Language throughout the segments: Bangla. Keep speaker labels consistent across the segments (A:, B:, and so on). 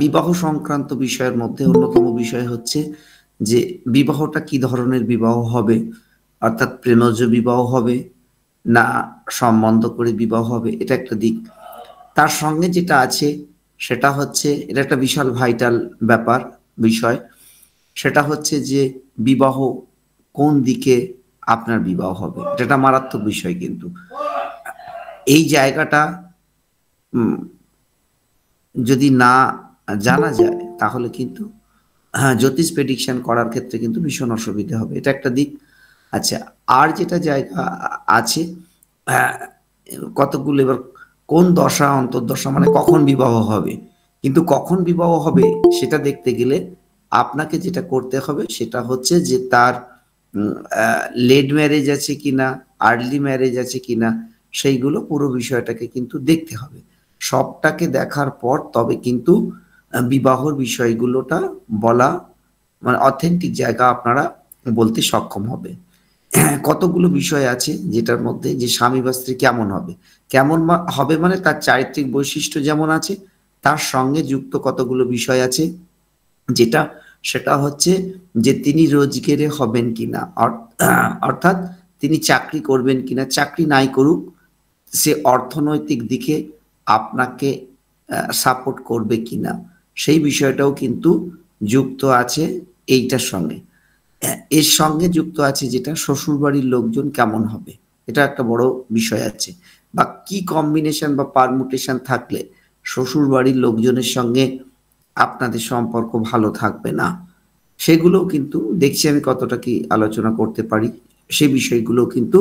A: বিবাহ সংক্রান্ত বিষয়ের মধ্যে অন্যতম বিষয় হচ্ছে যে বিবাহটা কি ধরনের বিবাহ হবে, অর্থাৎ প্রেমজ বিবাহ হবে না সম্বন্ধ করে বিবাহ হবে, এটা একটা দিক। তার সঙ্গে যেটা আছে সেটা হচ্ছে, এটা একটা বিশাল ভাইটাল ব্যাপার, বিষয়। সেটা হচ্ছে যে বিবাহ কোন দিকে আপনার বিবাহ হবে, এটা একটা মারাত্মক বিষয়। কিন্তু এই জায়গাটা যদি না জানা যায় তাহলে কিন্তু জ্যোতিষ প্রেডিকশন করার ক্ষেত্রে কিন্তু ভীষণ অসুবিধা হবে, এটা একটা দিক। আচ্ছা, আর যেটা জায়গা আছে, আহ, কতগুলো এবার কোন দশা অন্তর্দশা মানে কখন বিবাহ হবে, কিন্তু কখন বিবাহ হবে সেটা দেখতে গেলে আপনাকে যেটা করতে হবে সেটা হচ্ছে যে তার লেট ম্যারেজ আছে কিনা, আর্লি ম্যারেজ আছে কিনা, সেইগুলো পুরো বিষয়টাকে কিন্তু দেখতে হবে। সবটাকে দেখার পর তবে কিন্তু বিবাহর বিষয়গুলোটা বলা, মানে অথেন্টিক জায়গা আপনারা বলতে সক্ষম হবে। কতগুলো বিষয় আছে যেটার মধ্যে যে স্বামী বা স্ত্রী কেমন হবে, কেমন হবে মানে তার চারিত্রিক বৈশিষ্ট্য যেমন আছে, তার সঙ্গে যুক্ত কতগুলো বিষয় আছে যেটা, সেটা হচ্ছে যে তিনি রোজগেরে হবেন কিনা, অর্থাৎ তিনি চাকরি করবেন কিনা, চাকরি নাই করুক সে অর্থনৈতিক দিকে আপনাকে সাপোর্ট করবে কিনা, সেই বিষয়টাও কিন্তু যুক্ত আছে এইটার সঙ্গে। এর সঙ্গে যুক্ত আছে যেটা শ্বশুরবাড়ির লোকজন কেমন হবে, এটা একটা বড় বিষয় আছে। বা কি কম্বিনেশন বা পারমুটেশন থাকলে শ্বশুরবাড়ির লোকজনের সঙ্গে আপনাদের সম্পর্ক ভালো থাকবে না, সেগুলোও কিন্তু দেখছি আমি কতটা কি আলোচনা করতে পারি, সে বিষয়গুলো কিন্তু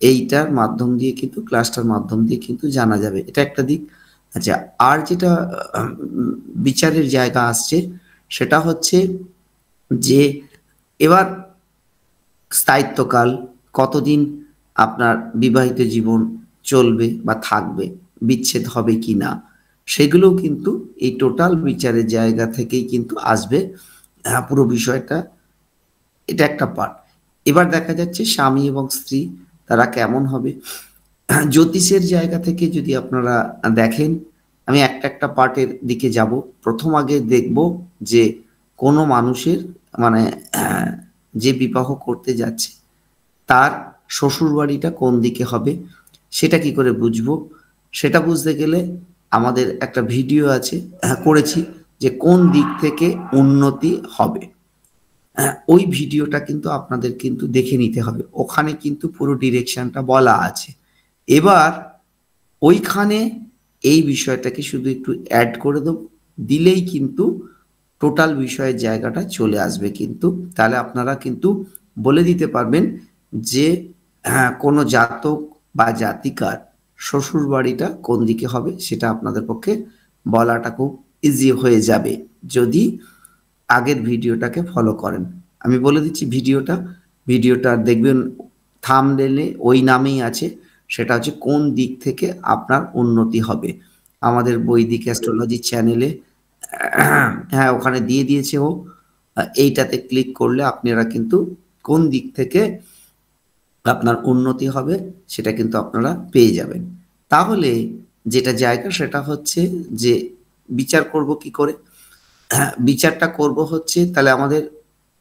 A: এইটার মাধ্যম দিয়ে কিন্তু, ক্লাসটার মাধ্যম দিয়ে কিন্তু জানা যাবে, এটা একটা দিক। আচ্ছা, আর যেটা বিচারের জায়গা আসছে সেটা হচ্ছে যে এবার স্থায়িত্বকাল কতদিন আপনার বিবাহিত জীবন চলবে বা থাকবে, বিচ্ছেদ হবে কি না, সেগুলোও কিন্তু এই টোটাল বিচারের জায়গা থেকেই কিন্তু আসবে। পুরো বিষয়টা, এটা একটা পার্ট। এবার দেখা যাচ্ছে স্বামী এবং স্ত্রী তারা কেমন হবে, জ্যোতিষের জায়গা থেকে যদি আপনারা দেখেন, আমি একটা একটা পার্টের দিকে যাব। প্রথম আগে দেখব যে কোনো মানুষের মানে যে বিবাহ করতে যাচ্ছে তার শ্বশুর বাড়িটা কোন দিকে হবে, সেটা কি করে বুঝবো? সেটা বুঝতে গেলে আমাদের একটা ভিডিও আছে, করেছি, যে কোন দিক থেকে উন্নতি হবে। ওই ভিডিওটা কিন্তু আপনাদের কিন্তু দেখে নিতে হবে, ওখানে কিন্তু পুরো ডিরেকশনটা বলা আছে। এবার ওইখানে এই বিষয়টাকে শুধু একটু অ্যাড করে দেবো, দিলেই কিন্তু টোটাল বিষয়ের জায়গাটা চলে আসবে। কিন্তু তাহলে আপনারা কিন্তু বলে দিতে পারবেন যে হ্যাঁ, কোনো জাতক বা জাতিকার শ্বশুর বাড়িটা কোন দিকে হবে, সেটা আপনাদের পক্ষে বলাটা খুব ইজি হয়ে যাবে যদি আগের ভিডিওটাকে ফলো করেন। আমি বলে দিচ্ছি ভিডিওটা দেখবেন থাম্বনেলে ওই নামেই আছে, সেটা হচ্ছে কোন দিক থেকে আপনার উন্নতি হবে। আমাদের বৈদিক অ্যাস্ট্রোলজি চ্যানেলে, হ্যাঁ ওখানে দিয়ে দিয়েছে ও, এইটাতে ক্লিক করলে আপনারা কিন্তু কোন দিক থেকে আপনার উন্নতি হবে সেটা কিন্তু আপনারা পেয়ে যাবেন। তাহলে যেটা জায়গা সেটা হচ্ছে যে বিচার করব কি করে, হ্যাঁ বিচারটা করব হচ্ছে তাহলে আমাদের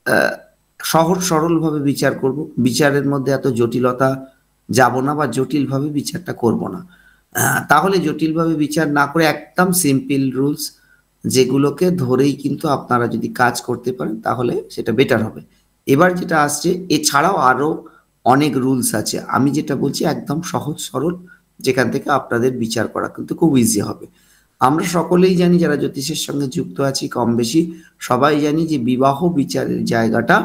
A: আহ, সহজ সরলভাবে বিচার করব, বিচারের মধ্যে এত জটিলতা যাব না বা জটিলভাবে বিচারটা করব না। তাহলে জটিলভাবে বিচার না করে একদম সিম্পল রুলস যেগুলোকে ধরেই কিন্তু আপনারা যদি কাজ করতে পারেন তাহলে সেটা বেটার হবে। এবার যেটা আসছে, এছাড়াও আরো অনেক রুলস আছে, আমি যেটা বলছি একদম সহজ সরল, যেখান থেকে আপনাদের বিচার করা কিন্তু খুব ইজি হবে। আমরা সকলেই জানি, যারা জ্যোতিষের সঙ্গে যুক্ত আছি কম বেশি সবাই জানি যে বিবাহ বিচারের জায়গাটা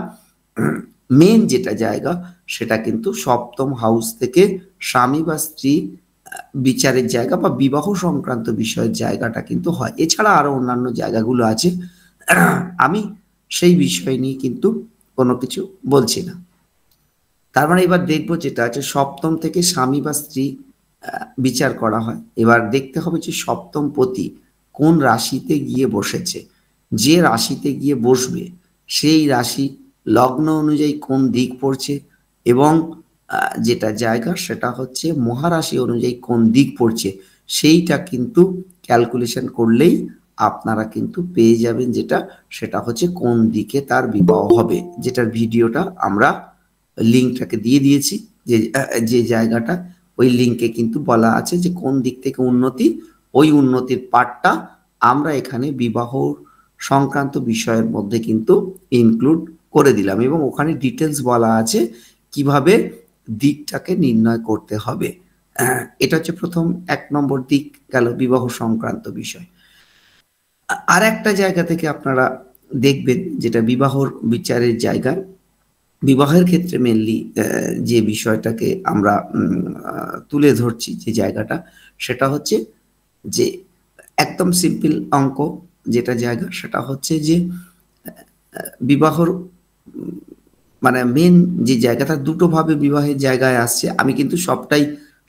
A: মেন যেটা জায়গা সেটা কিন্তু সপ্তম হাউস থেকে স্বামী বা স্ত্রী বিচারের জায়গা বা বিবাহ সংক্রান্ত বিষয়ের জায়গাটা কিন্তু হয়। এছাড়া আরো অন্যান্য জায়গাগুলো আছে, আমি সেই বিষয় নিয়ে কিন্তু কোনো কিছু বলছি না। তার মানে এবার দেখবো যেটা আছে সপ্তম থেকে স্বামী বা স্ত্রী বিচার করা হয়। এবার দেখতে হবে যে সপ্তম পতি কোন রাশিতে গিয়ে বসেছে, যে রাশিতে গিয়ে বসবে সেই রাশি লগ্ন অনুযায়ী কোন দিক পড়ছে, এবং যেটা জায়গা সেটা হচ্ছে মহারাশি অনুযায়ী কোন দিক পড়ছে, সেইটা কিন্তু ক্যালকুলেশন করলেই আপনারা কিন্তু পেয়ে যাবেন, যেটা সেটা হচ্ছে কোন দিকে তার বিবাহ হবে, যেটার ভিডিওটা আমরা লিঙ্কটাকে দিয়ে দিয়েছি। যে যে জায়গাটা, ওই লিঙ্কে কিন্তু বলা আছে যে কোন দিক থেকে উন্নতি, ওই উন্নতির পার্টটা আমরা এখানে বিবাহ সংক্রান্ত বিষয়ের মধ্যে কিন্তু ইনক্লুড করে দিলাম, এবং ওখানে ডিটেলস বলা আছে কিভাবে দিকটাকে নির্ণয় করতে হবে। এটা হচ্ছে প্রথম ১ নম্বর দিক গেল বিবাহ সংক্রান্ত বিষয়। আর একটা জায়গা থেকে আপনারা দেখবেন, যেটা বিবাহর বিচারের জায়গা, বিবাহের ক্ষেত্রে মেনলি যে বিষয়টাকে আমরা তুলে ধরছি, যে জায়গাটা, সেটা হচ্ছে যে একদম সিম্পল অঙ্ক, যেটা জায়গা সেটা হচ্ছে যে বিবাহর মানে মেন যে জায়গাটা, দুটো ভাবে বিবাহের জায়গায় আসছে। আমি কিন্তু সবটাই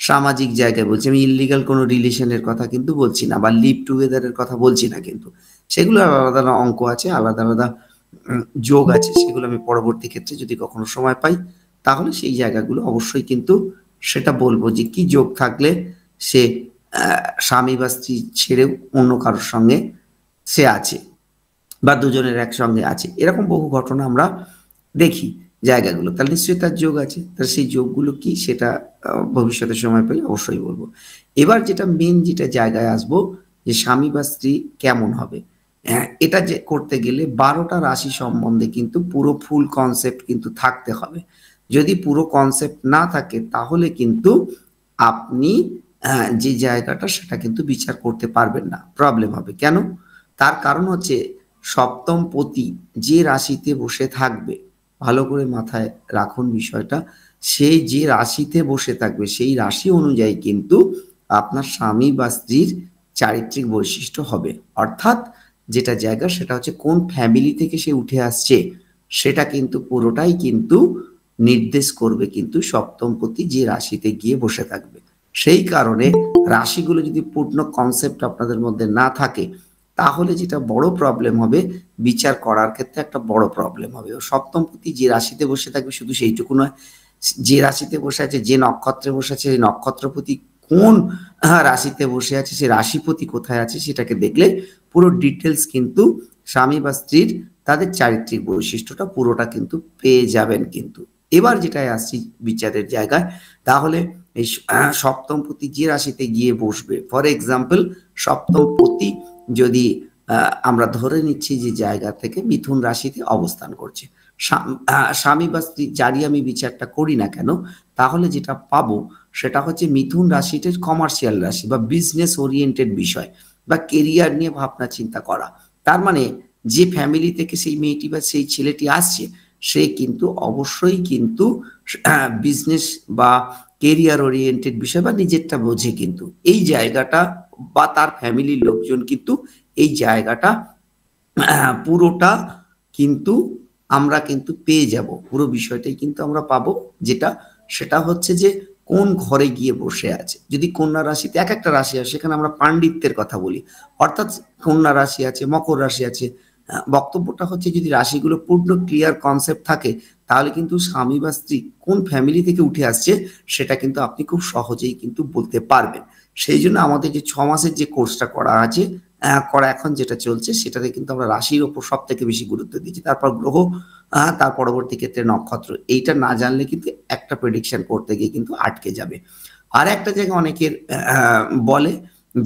A: সামাজিক জায়গায় বলছি, আমি ইললিগাল কোনো রিলেশনের কথা কিন্তু বলছি না, বা লিভ টুগেদারের কথা বলছি না। কিন্তু সেগুলো আলাদা আলাদা অঙ্ক আছে, আলাদা আলাদা যোগ আছে, সেগুলো আমি পরবর্তী ক্ষেত্রে যদি কখনো সময় পাই তাহলে সেই জায়গাগুলো অবশ্যই কিন্তু সেটা বলবো, যে কি যোগ থাকলে সে স্বামী বা স্ত্রী ছেড়েও অন্য কারোর সঙ্গে সে আছে, বা দুজনের একসঙ্গে আছে। এরকম বহু ঘটনা আমরা দেখি জায়গাগুলো, তাহলে নিশ্চয়ই তার যোগ আছে। তাহলে সেই যোগগুলো কি, সেটা ভবিষ্যতে সময় পেলে অবশ্যই বলবো। এবার যেটা মেন, যেটা জায়গায় আসবো, যে স্বামী বা স্ত্রী কেমন হবে, এটা যে করতে গেলে ১২টা রাশি সম্বন্ধে কিন্তু পুরো ফুল কনসেপ্ট কিন্তু থাকতে হবে। যদি পুরো কনসেপ্ট না থাকে তাহলে কিন্তু আপনি যে জায়গাটা সেটা কিন্তু বিচার করতে পারবেন না, প্রবলেম হবে। কেন? তার কারণ হচ্ছে সপ্তম পতি যে রাশিতে বসে থাকবে, ভালো করে মাথায় রাখুন বিষয়টা, সে যে রাশিতে বসে থাকবে সেই রাশি অনুযায়ী কিন্তু আপনার স্বামী বা স্ত্রীর চারিত্রিক বৈশিষ্ট্য হবে। অর্থাৎ যেটা জায়গা সেটা হচ্ছে কোন ফ্যামিলি থেকে সে উঠে আসছে, সেটা কিন্তু পুরোটাই কিন্তু নির্দেশ করবে কিন্তু সপ্তমপতি যে রাশিতে গিয়ে বসে থাকবে। সেই কারণে রাশিগুলো যদি পূর্ণ কনসেপ্ট আপনাদের মধ্যে না থাকে, তাহলে যেটা বড় প্রবলেম হবে, বিচার করার ক্ষেত্রে একটা বড় প্রবলেম হবে। ও সপ্তমপতি যে রাশিতে বসে থাকবে শুধু সেইটুকু নয়, যে রাশিতে বসে আছে, যে নক্ষত্রে বসে আছে, সেই নক্ষত্রপতি কোন রাশিতে বসে আছে, সে রাশিপতি কোথায় আছে, সেটাকে দেখলে পুরো ডিটেলস কিন্তু স্বামী বা স্ত্রীর তাদের চারিত্রিক বৈশিষ্ট্যটা পুরোটা কিন্তু পেয়ে যাবেন কিন্তু। এবার যেটায় আসছি বিচারের জায়গায়, তাহলে এই সপ্তমপতি যে রাশিতে গিয়ে বসবে, ফর এক্সাম্পল সপ্তমপতি যদি আমরা ধরে নিচ্ছি যে জায়গা থেকে মিথুন রাশিতে অবস্থান করছে, স্বামী বা স্ত্রী যারই আমি বিচারটা করি না কেন, তাহলে যেটা পাবো সেটা হচ্ছে মিথুন রাশিটা কমার্শিয়াল রাশি বা বিজনেস ওরিয়েন্টেড বিষয়, বা কেরিয়ার নিয়ে ভাবনা চিন্তা করা। তার মানে যে ফ্যামিলি থেকে সেই মেয়েটি বা সেই ছেলেটি আসছে, সে কিন্তু অবশ্যই কিন্তু বিজনেস বা কেরিয়ার ওরিয়েন্টেড বিষয় বা নিজেরটা বোঝে কিন্তু এই জায়গাটা, বা তার ফ্যামিলির লোকজন কিন্তু এই জায়গাটা পুরোটা কিন্তু আমরা কিন্তু পেয়ে যাব, পুরো বিষয়টাই কিন্তু আমরা পাবো। যেটা সেটা হচ্ছে যে কোন ঘরে গিয়ে বসে আছে। যদি কন্যা রাশিতে, এক একটা রাশি আছে সেখানে আমরা পাণ্ডিত্যের কথা বলি, অর্থাৎ কন্যা রাশি আছে, মকর রাশি আছে, বক্তব্যটা হচ্ছে যদি রাশিগুলো পূর্ণ ক্লিয়ার কনসেপ্ট থাকে, তাহলে কিন্তু স্বামী বা স্ত্রী কোন ফ্যামিলি থেকে উঠে আসছে সেটা কিন্তু আপনি খুব সহজেই কিন্তু বলতে পারবেন। সেই জন্য আমাদের যে ৬ মাসের যে কোর্সটা করা আছে, করা এখন যেটা চলছে, সেটাতে কিন্তু আমরা রাশির ওপর সব থেকে বেশি গুরুত্ব দিচ্ছি, তারপর গ্রহ, তার পরবর্তী ক্ষেত্রে নক্ষত্র। এইটা না জানলে কিন্তু একটা প্রেডিকশন করতে গিয়ে কিন্তু আটকে যাবে। আর একটা জায়গায় অনেকের বলে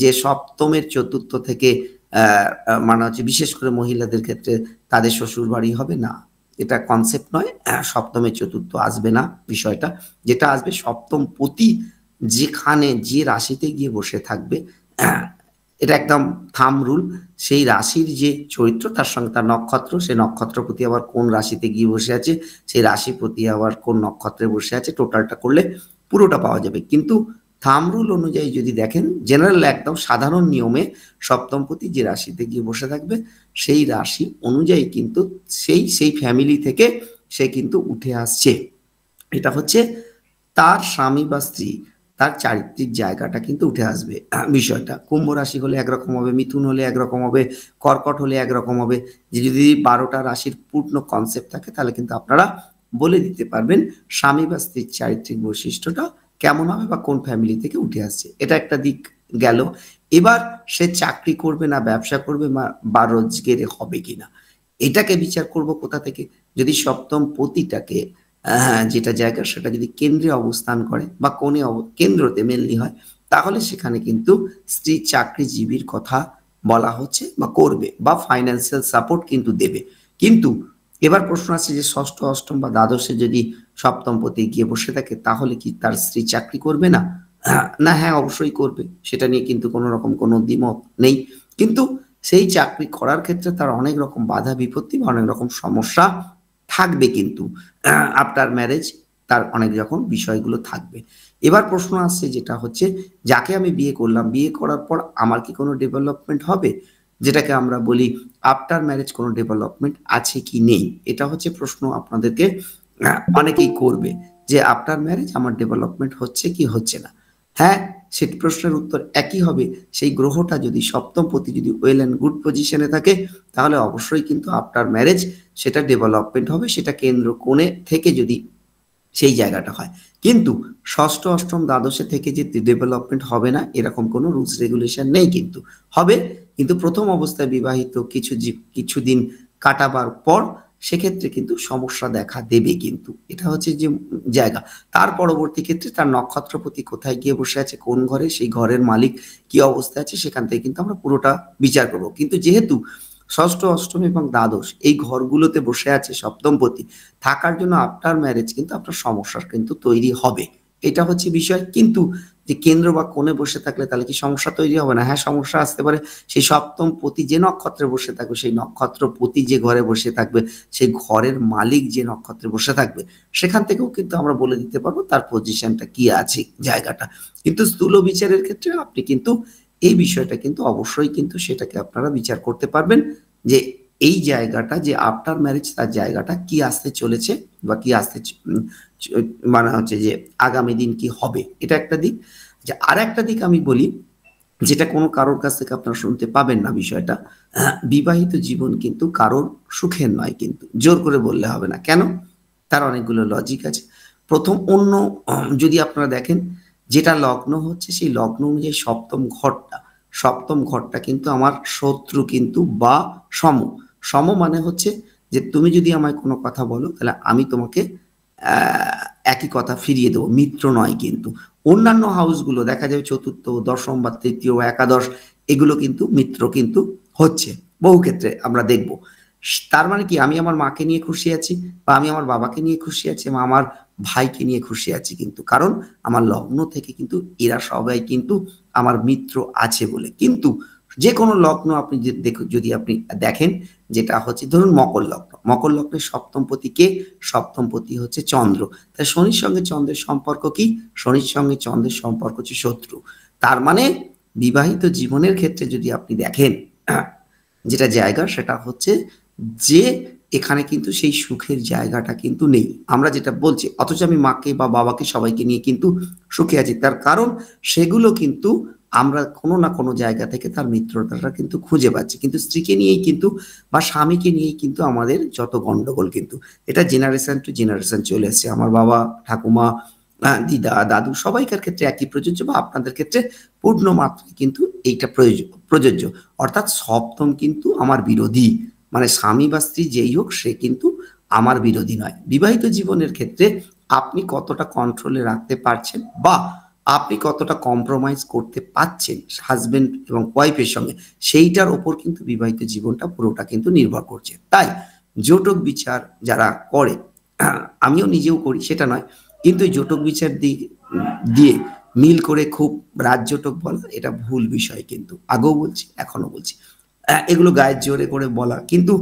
A: যে সপ্তমের চতুর্থ থেকে মানে হচ্ছে বিশেষ করে মহিলাদের ক্ষেত্রে তাদের শ্বশুর বাড়ি হবে না, এটা কনসেপ্ট নয়। সপ্তমের চতুর্থ আসবে না বিষয়টা, যেটা আসবে সপ্তম পতি যেখানে যে রাশিতে গিয়ে বসে থাকবে, এটা একদম থাম রুল। সেই রাশির যে চরিত্র, তার সঙ্গে তার নক্ষত্র, সেই নক্ষত্রপতি আবার কোন রাশিতে গিয়ে বসে আছে, সেই রাশিপতি আবার কোন নক্ষত্রে বসে আছে, টোটালটা করলে পুরোটা পাওয়া যাবে। কিন্তু থাম রুল অনুযায়ী যদি দেখেন, জেনারেল একদম সাধারণ নিয়মে সপ্তমপতি যে রাশিতে গিয়ে বসে থাকবে, সেই রাশি অনুযায়ী কিন্তু সেই ফ্যামিলি থেকে সে কিন্তু উঠে আসছে। এটা হচ্ছে তার স্বামী বা স্ত্রী, তার চারিত্রিক জায়গাটা কিন্তু উঠে আসবে। বিষয়টা কুম্ভ রাশি হলে একরকম হবে, মিথুন হলে একরকম হবে, কর্কট হলে একরকম হবে। যে যদি ১২টা রাশির পূর্ণ কনসেপ্ট থাকে, তাহলে কিন্তু আপনারা বলে দিতে পারবেন স্বামী বা স্ত্রীর চারিত্রিক বৈশিষ্ট্যটা কেমন হবে বা কোন ফ্যামিলি থেকে উঠে আসছে। এটা একটা দিক গেল। এবার সে চাকরি করবে না ব্যবসা করবে বা রোজগারে হবে কিনা, এটাকে বিচার করব কোথা থেকে? যদি সপ্তম পতিটাকে যেটা জায়গা সেটা যদি কেন্দ্রে অবস্থান করে বা কোণে কেন্দ্রতে মেনলি হয়, তাহলে সেখানে কিন্তু স্ত্রী চাকরিজীবীর কথা বলা হচ্ছে বা করবে বা ফাইন্যান্সিয়াল সাপোর্ট কিন্তু দেবে। কিন্তু এবার প্রশ্ন আছে যে ষষ্ঠ, অষ্টম বা দ্বাদশে যদি সপ্তম পতি গিয়ে বসে থাকে, তাহলে কি তার স্ত্রী চাকরি করবে না? না, হ্যাঁ অবশ্যই করবে। সেটা নিয়ে কিন্তু কোনো রকম কোনো দ্বিমত নেই। কিন্তু সেই চাকরি করার ক্ষেত্রে তার অনেক রকম বাধা বিপত্তি বা অনেক রকম সমস্যা থাকবে কিন্তু। আফটার ম্যারেজ তার অনেক রকম বিষয়গুলো থাকবে। এবার প্রশ্ন আসছে যেটা হচ্ছে, যাকে আমি বিয়ে করলাম, বিয়ে করার পর আমার কি কোনো ডেভেলপমেন্ট হবে? যেটাকে আমরা বলি আফটার ম্যারেজ কোনো ডেভেলপমেন্ট আছে কি নেই? এটা হচ্ছে প্রশ্ন আপনাদেরকে অনেকেই করবে যে আফটার ম্যারেজ আমার ডেভেলপমেন্ট হচ্ছে কি হচ্ছে না। হ্যাঁ, সেই প্রশ্নের উত্তর একই হবে। সেই গ্রহটা যদি সপ্তম পতি যদি ওয়েল অ্যান্ড গুড পজিশনে থাকে, তাহলে অবশ্যই কিন্তু আফটার ম্যারেজ সেটা ডেভেলপমেন্ট হবে, সেটা কেন্দ্র কোণে থেকে যদি সেই জায়গাটা হয়। কিন্তু ষষ্ঠ, অষ্টম, দ্বাদশে থেকে যে ডেভেলপমেন্ট হবে না এরকম কোনো রুলস রেগুলেশন নেই কিন্তু। হবে, কিন্তু প্রথম অবস্থায় বিবাহিত কিছুদিন কাটাবার পর সেক্ষেত্রে কিন্তু সমস্যা দেখা দেবে কিন্তু। এটা হচ্ছে যে জায়গা। তার পরবর্তী ক্ষেত্রে তার নক্ষত্রপতি কোথায় গিয়ে বসে আছে, কোন ঘরে, সেই ঘরের মালিক কি অবস্থায় আছে, সেখান থেকে কিন্তু আমরা পুরোটা বিচার করব। কিন্তু যেহেতু ষষ্ঠ, অষ্টম এবং দ্বাদশ এই ঘরগুলোতে বসে আছে সপ্তমপতি, থাকার জন্য আফটার ম্যারেজ কিন্তু আপনার সমস্যার কিন্তু তৈরি হবে। এটা হচ্ছে বিষয়। কিন্তু যে কেন্দ্র বা কোণে বসে থাকলে তাহলে কি সমস্যা তৈরি হবে না? হ্যাঁ, সমস্যা আসতে পারে। সেই সপ্তম পতি যে নক্ষত্রে বসে থাকবে, সেই নক্ষত্রপতি যে ঘরে বসে থাকবে, সেই ঘরের মালিক যে নক্ষত্রে বসে থাকবে, সেখান থেকেও কিন্তু আমরা বলে দিতে পারবো তার পজিশনটা কি আছে জায়গাটা। কিন্তু স্থূল বিচারের ক্ষেত্রে আপনি কিন্তু এই বিষয়টা কিন্তু অবশ্যই কিন্তু সেটাকে আপনারা বিচার করতে পারবেন যে এই জায়গাটা যে আফটার ম্যারেজ তার জায়গাটা কি আসতে চলেছে বা কি আসতে মানে হচ্ছে যে আগামী দিন কি হবে, এটা একটা দিক। যে আর একটা দিক আমি বলি, যেটা কোনো কারোর কাছ থেকে আপনারা শুনতে পাবেন না বিষয়টা, বিবাহিত জীবন কিন্তু কারোর সুখের নয় কিন্তু, জোর করে বললে হবে না। কেন? তার অনেকগুলো লজিক আছে। প্রথম অন্য যদি আপনারা দেখেন যেটা লগ্ন হচ্ছে সেই লগ্ন অনুযায়ী সপ্তম ঘরটা কিন্তু আমার শত্রু কিন্তু বা সম। সম মানে হচ্ছে যে তুমি যদি আমায় কোনো কথা বলো তাহলে আমি তোমাকে একই কথা ফিরিয়ে দেবো, মিত্র নয় কিন্তু। অন্যান্য হাউসগুলো দেখা যাবে চতুর্থ, দশম বা তৃতীয়, একাদশ, এগুলো কিন্তু মিত্র কিন্তু হচ্ছে বহু ক্ষেত্রে আমরা দেখব। তার মানে কি আমি আমার মাকে নিয়ে খুশি আছি বা আমি আমার বাবাকে নিয়ে খুশি আছি বা আমার ভাইকে নিয়ে খুশি আছি কিন্তু, কারণ আমার লগ্ন থেকে কিন্তু এরা সবাই কিন্তু আমার মিত্র আছে বলে। কিন্তু যে কোনো লগ্ন আপনি যদি আপনি দেখেন, যেটা হচ্ছে ধরুন মকর লগ্ন, মকর লগ্নের সপ্তমপতি কে? সপ্তমপতি হচ্ছে চন্দ্র। তাই শনির সঙ্গে চন্দ্রের সম্পর্ক কি? শনির সঙ্গে চন্দ্রের সম্পর্ক হচ্ছে শত্রু। তার মানে বিবাহিত জীবনের ক্ষেত্রে যদি আপনি দেখেন যেটা জায়গা সেটা হচ্ছে যে এখানে কিন্তু সেই সুখের জায়গাটা কিন্তু নেই। আমরা যেটা বলছি, অথচ আমি মাকে বা বাবাকে সবাইকে নিয়ে কিন্তু সুখে আছি। তার কারণ সেগুলো কিন্তু আমরা কোনো না কোনো জায়গা থেকে তার মিত্রতাটা কিন্তু খুঁজে পাচ্ছি। কিন্তু স্ত্রীকে নিয়েই কিন্তু বা স্বামীকে নিয়েই কিন্তু আমাদের যত গন্ডগোল কিন্তু। এটা জেনারেশন টু জেনারেশন চলে এসছে। আমার বাবা, ঠাকুমা, দিদা, দাদু সবাইকার ক্ষেত্রে একই প্রযোজ্য বা আপনাদের ক্ষেত্রে পূর্ণ মাত্রায় কিন্তু এইটা প্রযোজ্য। অর্থাৎ সপ্তম কিন্তু আমার বিরোধী। মানে স্বামী বা স্ত্রী যেই হোক সে কিন্তু আমার বিরোধী নয়। বিবাহিত জীবনের ক্ষেত্রে আপনি কতটা কন্ট্রোলে রাখতে পারছেন বা আপনি কতটা কম্প্রোমাইজ করতে পারছেন হাজবেন্ড এবং ওয়াইফের সঙ্গে, সেইটার ওপর কিন্তু বিবাহিত জীবনটা পুরোটা কিন্তু নির্ভর করছে। তাই জটক বিচার যারা করে, আমিও নিজেও করি সেটা নয়, কিন্তু এই জটক বিচার দিয়ে মিল করে খুব রাজজটক বলা এটা ভুল বিষয় কিন্তু। আগেও বলছি, এখনো বলছি। এগুলো গায়ের জোরে করে বলা কিন্তু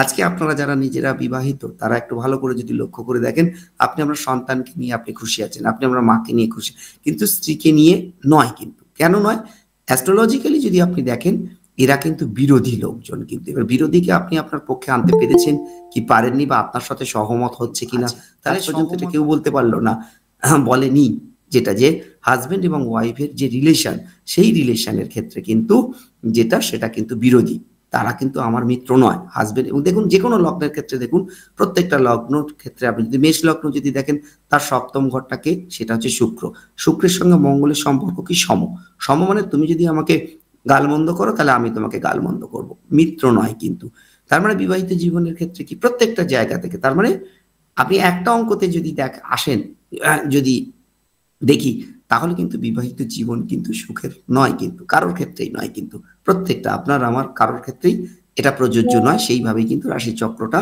A: আজকে আপনারা যারা নিজেরা বিবাহিত তারা একটু ভালো করে যদি লক্ষ্য করে দেখেন, আপনি আপনার সন্তানকে নিয়ে আপনি খুশি আছেন, আপনি আপনার মাকে নিয়ে খুশি, কিন্তু স্ত্রীকে নিয়ে নয় কিন্তু। কেন নয়? অ্যাস্ট্রোলজিক্যালি যদি আপনি দেখেন এরা কিন্তু বিরোধী লোকজন কিন্তু। এবার বিরোধীকে আপনি আপনার পক্ষে আনতে পেরেছেন কি পারেননি বা আপনার সাথে সহমত হচ্ছে কিনা, তাহলে পর্যন্ত এটা কেউ বলতে পারলো না, বলেনি। যেটা যে হাজবেন্ড এবং ওয়াইফের যে রিলেশন, সেই রিলেশনের ক্ষেত্রে কিন্তু যেটা সেটা কিন্তু বিরোধী। তারা কিন্তু আমার মিত্র নয়। হাসব্যান্ড এবং দেখুন যেকোনো লগ্নের ক্ষেত্রে দেখুন, প্রত্যেকটা লগ্নর ক্ষেত্রে আপনি যদি মেষ লগ্ন যদি দেখেন, তার সপ্তম ঘরটাকে সেটা হচ্ছে শুক্র। শুক্রের সঙ্গে মঙ্গলের সম্পর্ক কি? সম। সম মানে তুমি যদি আমাকে গালমন্দ করো তাহলে আমি তোমাকে গালমন্দ করব, মিত্র নয় কিন্তু। তার মানে বিবাহিত জীবনের ক্ষেত্রে কি প্রত্যেকটা জায়গা থেকে, তার মানে আপনি একটা অঙ্কতে যদি আসেন, যদি দেখি, তাহলে কিন্তু বিবাহিত জীবন কিন্তু সুখের নয়, কিন্তু কারোর ক্ষেত্রেই নয়, কিন্তু প্রত্যেকটা আপনার আমার কারোর ক্ষেত্রেই এটা প্রযোজ্য নয়। সেইভাবেই কিন্তু রাশি চক্রটা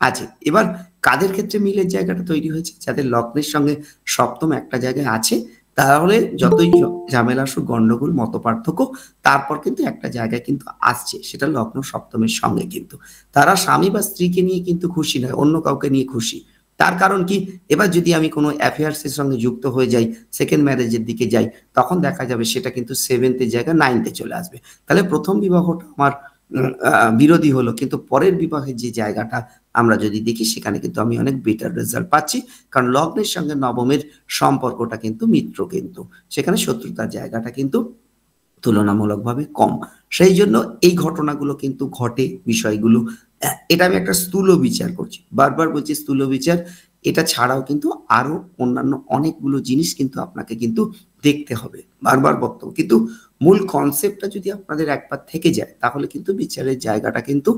A: আছে। এবার কাদের ক্ষেত্রে মিলের জায়গাটা তৈরি হয়েছে? যাদের লগ্নের সঙ্গে সপ্তম একটা জায়গায় আছে, তাহলে যতই ঝামেলা আসুক, গন্ডগোল, মত পার্থক্য, তারপর কিন্তু একটা জায়গায় কিন্তু আসছে, সেটা লগ্ন সপ্তমের সঙ্গে। কিন্তু তারা স্বামী বা স্ত্রীকে নিয়ে কিন্তু খুশি নয়, অন্য কাউকে নিয়ে খুশি। তার কারণ কি? এবার যদি আমি কোনো অ্যাফেয়ার্স এর সঙ্গে যুক্ত হয়ে যাই, সেকেন্ড ম্যারেজের দিকে যাই, তখন দেখা যাবে সেটা কিন্তু 7th এর জায়গায় 9th এ চলে আসবে। তাহলে প্রথম বিবাহটা আমার বিরোধী হলো, কিন্তু পরের বিবাহের যে জায়গাটা আমরা যদি দেখি, সেখানে কিন্তু আমি অনেক বেটার রেজাল্ট পাচ্ছি। কারণ লগ্নের সঙ্গে নবমের সম্পর্কটা কিন্তু মিত্র, কিন্তু সেখানে শত্রুতার জায়গাটা কিন্তু তুলনামূলকভাবে কম। সেই জন্য এই ঘটনাগুলো কিন্তু ঘটে, বিষয়গুলো। এটা আমি একটা স্থূল বিচার করছি, বারবার বলছি স্থূল বিচার। এটা ছাড়াও কিন্তু আরো অন্যান্য অনেকগুলো জিনিস কিন্তু আপনাকে কিন্তু দেখতে হবে, বারবার বক্তব্য। কিন্তু মূল কনসেপ্টটা যদি আপনাদের একবার থেকে যায়, তাহলে কিন্তু বিচারের জায়গাটা কিন্তু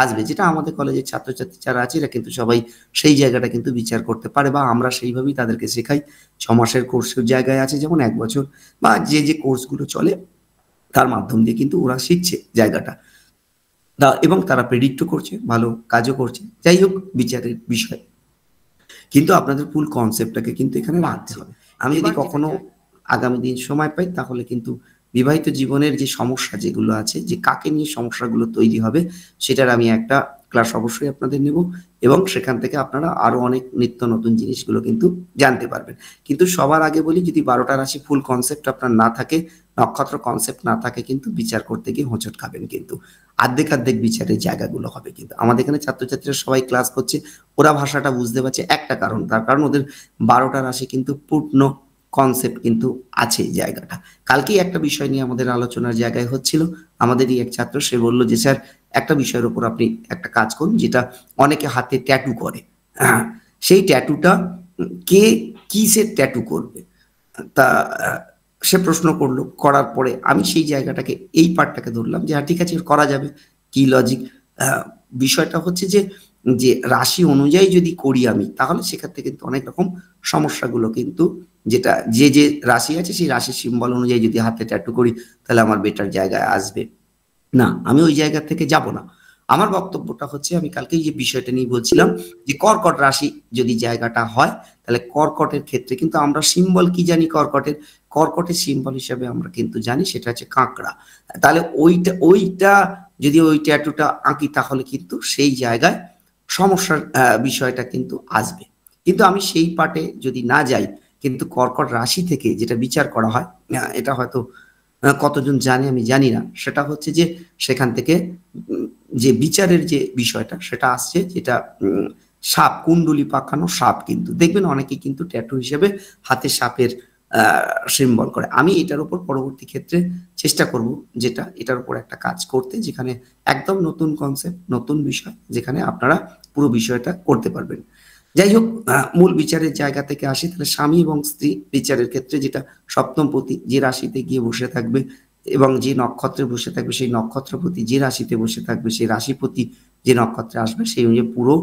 A: আসবে। যেটা আমাদের কলেজের ছাত্রছাত্রী যারা আছে, এরা কিন্তু সবাই সেই জায়গাটা কিন্তু বিচার করতে পারে, বা আমরা সেইভাবেই তাদেরকে শেখাই। 6 মাসের কোর্সের জায়গায় আছে, যেমন 1 বছর, বা যে কোর্সগুলো চলে তার মাধ্যম দিয়ে কিন্তু ওরা শিখছে জায়গাটা, এবং তারা প্রেডিক্টও করছে, ভালো কাজও করছে। যাই হোক, বিচারের বিষয়, কিন্তু আপনাদের ফুল কনসেপ্টটাকে কিন্তু এখানে রাখতে হবে। আমি যদি কখনো আগামী দিন সময় পাই, তাহলে কিন্তু বিবাহিত জীবনের যে সমস্যা যেগুলো আছে, যে কাকে নিয়ে সমস্যাগুলো তৈরি হবে, সেটার আমি একটা ক্লাস অবশ্যই আপনাদের নেব, এবং সেখান থেকে আপনারা আরো অনেক নিত্য নতুন জিনিসগুলো কিন্তু জানতে পারবেন। কিন্তু সবার আগে বলি, যদি 12টা রাশি ফুল কনসেপ্ট আপনার না থাকে, নক্ষত্র কনসেপ্ট না থাকে, কিন্তু বিচার করতে গিয়ে হোঁচট খাবেন, কিন্তু আর্ধেক বিচারের জায়গাগুলো হবে। কিন্তু আমাদের এখানে ছাত্রছাত্রীরা সবাই ক্লাস করছে, ওরা ভাষাটা বুঝতে পারছে, একটা কারণ, তার কারণ ওদের 12টা রাশি কিন্তু পূর্ণ কনসেপ্ট কিন্তু আছে জায়গাটা। কালকেই একটা বিষয় নিয়ে আমাদের আলোচনার জায়গায় হচ্ছিল, আমাদেরই এক ছাত্র, সে বলল যে স্যার, একটা বিষয়ের উপর আপনি একটা কাজ করুন, যেটা অনেকে হাতে ট্যাটু করে, সেই ট্যাটুটা কে কিসের ট্যাটু করবে, তা সে প্রশ্ন করলো। করার পরে আমি সেই জায়গাটাকে, এই পার্টটাকে ধরলাম যে হ্যাঁ ঠিক আছে, করা যাবে। কি লজিক? বিষয়টা হচ্ছে যে যে রাশি অনুযায়ী যদি করি আমি, তাহলে সেক্ষেত্রে কিন্তু অনেক রকম সমস্যাগুলো কিন্তু, যেটা যে রাশি আছে সেই রাশির সিম্বল অনুযায়ী যদি হাতে ট্যাটু করি, তাহলে আমার বেটার জায়গায় আসবে না। আমি ওই জায়গা থেকে যাব না। আমার বক্তব্যটা হচ্ছে, আমি কালকেই যে বিষয়টা নিয়ে বলছিলাম, যে কর্কট রাশি যদি জায়গাটা হয়, তাহলে কর্কটের ক্ষেত্রে কিন্তু আমরা সিম্বল কি জানি? কর্কটের সিম্বল হিসেবে আমরা কিন্তু জানি সেটা হচ্ছে কাঁকড়া। তাহলে ওইটা যদি ওই ট্যাটুটা আঁকি, তাহলে কিন্তু সেই জায়গায় সমস্যার বিষয়টা কিন্তু আসবে। কিন্তু আমি সেই পার্টে যদি না যাই, কিন্তু কর্কট রাশি থেকে যেটা বিচার করা হয়, এটা হয়তো কতজন জানে আমি জানি না, সেটা হচ্ছে যে সেখান থেকে উম, যে বিচারের যে বিষয়টা সেটা আসছে, যেটা সাপ, কুণ্ডুলি পাকানো সাপ, কিন্তু দেখবেন অনেকে কিন্তু ট্যাটু হিসেবে হাতে সাপের সিম্বল করে। আমি এটার উপর পরবর্তী ক্ষেত্রে চেষ্টা করব, যেটা এটার উপর একটা কাজ করতে, যেখানে একদম নতুন কনসেপ্ট, নতুন বিষয়, যেখানে আপনারা পুরো বিষয়টা করতে পারবেন। যাই হোক, মূল বিচারের জায়গা থেকে আসি, তাহলে স্বামী এবং স্ত্রী বিচারের ক্ষেত্রে, যেটা সপ্তমপতি যে রাশিতে গিয়ে বসে থাকবে, এবং যে নক্ষত্রে বসে থাকবে, সেই নক্ষত্রপতি যে রাশিতে বসে থাকবে, সেই রাশিপতি যে নক্ষত্রে আসবে, সেই অনুযায়ী পুরো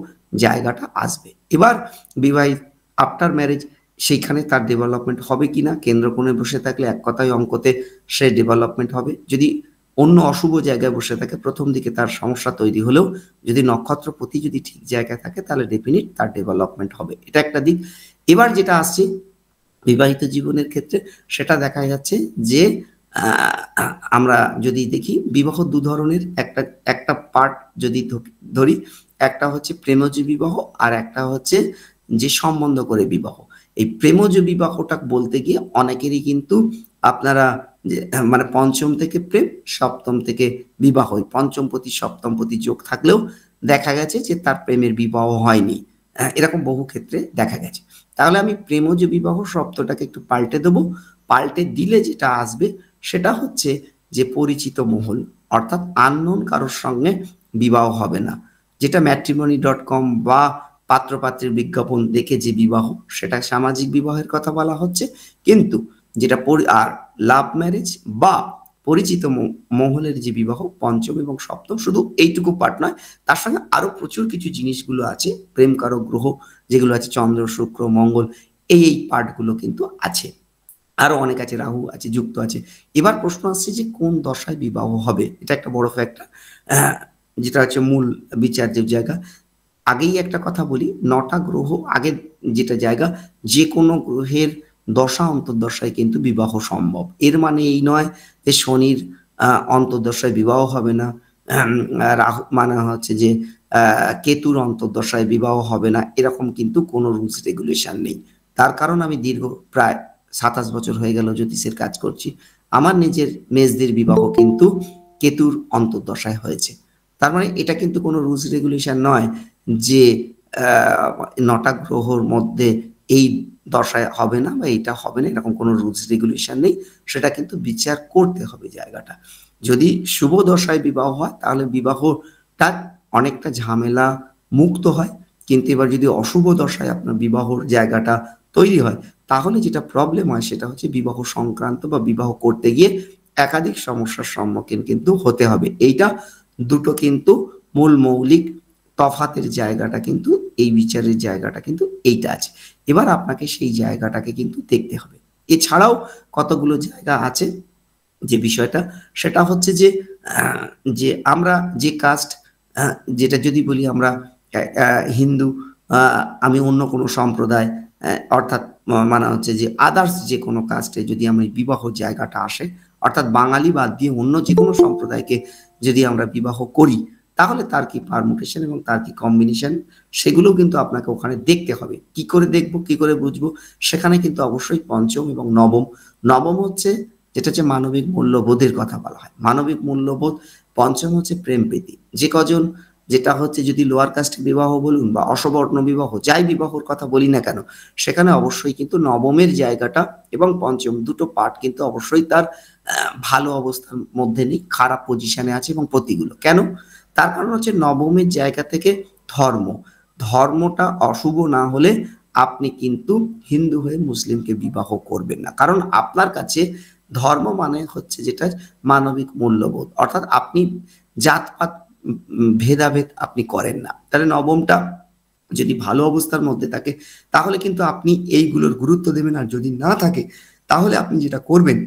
A: জায়গাটা আসবে। এবার বিবাহিত আফটার ম্যারেজ, সেইখানে তার ডেভেলপমেন্ট হবে কিনা, কেন্দ্রকোণে বসে থাকলে এক কথায় অঙ্কতে সে ডেভেলপমেন্ট হবে। যদি অন্য অশুভ জায়গায় বসে থাকে, প্রথম দিকে তার সমস্যা তৈরি হলেও, যদি নক্ষত্রপতি যদি ঠিক জায়গায় থাকে, তাহলে ডেফিনিট তার ডেভেলপমেন্ট হবে। এটা একটা দিক। এবার যেটা আসছে বিবাহিত জীবনের ক্ষেত্রে, সেটা দেখা যাচ্ছে যে আমরা যদি দেখি, বিবাহ দু ধরনের, একটা একটা পার্ট যদি ধরি, একটা হচ্ছে প্রেমজ বিবাহ, আর একটা হচ্ছে যে সম্বন্ধ করে বিবাহ। এই প্রেমজ বিবাহটা বলতে গিয়ে অনেকেরই কিন্তু আপনারা যে মানে পঞ্চম থেকে প্রেম, সপ্তম থেকে বিবাহ, পঞ্চমপতি সপ্তমপতি যোগ থাকলেও দেখা গেছে যে তার প্রেমের বিবাহ হয়নি। এরকম বহু ক্ষেত্রে দেখা গেছে। তাহলে আমি প্রেমজ বিবাহ শব্দটাকে একটু পাল্টে দেবো। পাল্টে দিলে যেটা আসবে, সেটা হচ্ছে যে পরিচিত মহল, অর্থাৎ আননোন কারোর সঙ্গে বিবাহ হবে না। যেটা matrimony.com বা পাত্রপাত্রীর বিজ্ঞাপন দেখে যে বিবাহ, সেটা সামাজিক বিবাহের কথা বলা হচ্ছে। কিন্তু যেটা আর লাভ ম্যারেজ বা পরিচিত মহলের যে বিবাহ, পঞ্চম এবং সপ্তম, শুধু এইটুকু পার্ট নয়, তার সঙ্গে আরো প্রচুর কিছু জিনিসগুলো আছে, প্রেম কারক গ্রহ যেগুলো আছে, চন্দ্র, শুক্র, মঙ্গল, এই পার্টগুলো কিন্তু আছে। আরো অনেক আছে, রাহু আছে, যুক্ত আছে। এবার প্রশ্ন আসছে যে কোন দশায় বিবাহ হবে, এটা একটা বড় ফ্যাক্টর, যেটা হচ্ছে মূল বিচার্যের জায়গা। আগেই একটা কথা বলি, 9টা গ্রহ আগে যেটা জায়গা, যে কোনো গ্রহের দশা অন্তর্দশায় কিন্তু বিবাহ সম্ভব। এর মানে এই নয় যে শনির অন্তর্দশায় বিবাহ হবে না, রাহু মানে হচ্ছে যে কেতুর অন্তর্দশায় বিবাহ হবে না, এরকম কিন্তু কোনো রুলস রেগুলেশন নেই। তার কারণ আমি দীর্ঘ প্রায় 27 বছর হয়ে গেল জ্যোতিষের কাজ করছি। আমার নিজের মেজদির বিবাহ কিন্তু কেতুর অন্তর্দশায় হয়েছে। তার মানে এটা কিন্তু কোনো রুলস রেগুলেশন নয় যে 9টা গ্রহর মধ্যে এই দশায় হবে না বা এইটা হবে না, এরকম কোনো রুলস রেগুলেশন নেই। সেটা কিন্তু বিচার করতে হবে জায়গাটা। যদি শুভ দশায় বিবাহ হয় তাহলে বিবাহটা অনেকটা ঝামেলা মুক্ত হয়। কিন্তু এবার যদি অশুভ দশায় আপনার বিবাহর জায়গাটা তৈরি হয়, তাহলে যেটা প্রবলেম হয় সেটা হচ্ছে বিবাহ সংক্রান্ত বা বিবাহ করতে গিয়ে একাধিক সমস্যার সম্মুখীন কিন্তু হতে হবে। এইটা দুটো কিন্তু মূল মৌলিক তফাতের জায়গাটা কিন্তু, এই বিচারের জায়গাটা কিন্তু এইটা আছে। এবার আপনাকে সেই জায়গাটাকে কিন্তু দেখতে হবে। এছাড়াও কতগুলো জায়গা আছে যে বিষয়টা, সেটা হচ্ছে যে যে আমরা যে কাস্ট, যেটা যদি বলি আমরা হিন্দু, আমি অন্য কোনো সম্প্রদায়, অর্থাৎ মানে হচ্ছে যে আদার্স যে কোনো কাস্টে যদি আমি বিবাহ জায়গাটা আসে, অর্থাৎ বাঙালি বাদ দিয়ে অন্য যে কোনো সম্প্রদায়কে যদি আমরা বিবাহ করি, তাহলে তার কি পারমুটেশন এবং তার কি কম্বিনেশন, সেগুলো কিন্তু আপনাকে ওখানে দেখতে হবে। কি করে দেখবো, কি করে বুঝবো? সেখানে কিন্তু অবশ্যই পঞ্চম এবং নবম। নবম হচ্ছে যেটা হচ্ছে মানবিক মূল্যবোধের কথা বলা হয়, মানবিক মূল্যবোধ। পঞ্চম হচ্ছে প্রেম প্রীতি। যে কজন, যেটা হচ্ছে যদি লোয়ার কাস্টে বিবাহ বলুন বা অসবর্ণ বিবাহ, যাই বিবাহর কথা বলি না কেন, সেখানে অবশ্যই কিন্তু নবমের জায়গাটা এবং পঞ্চম দুটো পার্ট কিন্তু অবশ্যই তার ভালো অবস্থার মধ্যে নেই, খারাপ পজিশনে আছে এবং প্রতিগুলো কেন, তার কারণ হচ্ছে নবমের জায়গা থেকে ধর্ম, ধর্মটা অশুভ না হলে আপনি কিন্তু হিন্দু হয়ে মুসলিমকে বিবাহ করবেন না। কারণ আপনার কাছে ধর্ম মানে হচ্ছে যেটা মানবিক মূল্যবোধ, অর্থাৎ আপনি জাতপাত ভেদাভেদ আপনি করেন না। তাহলে নবমটা যদি ভালো অবস্থার মধ্যে থাকে তাহলে কিন্তু আপনি এইগুলোর গুরুত্ব দেবেন, আর যদি না থাকে তাহলে আপনি যেটা করবেন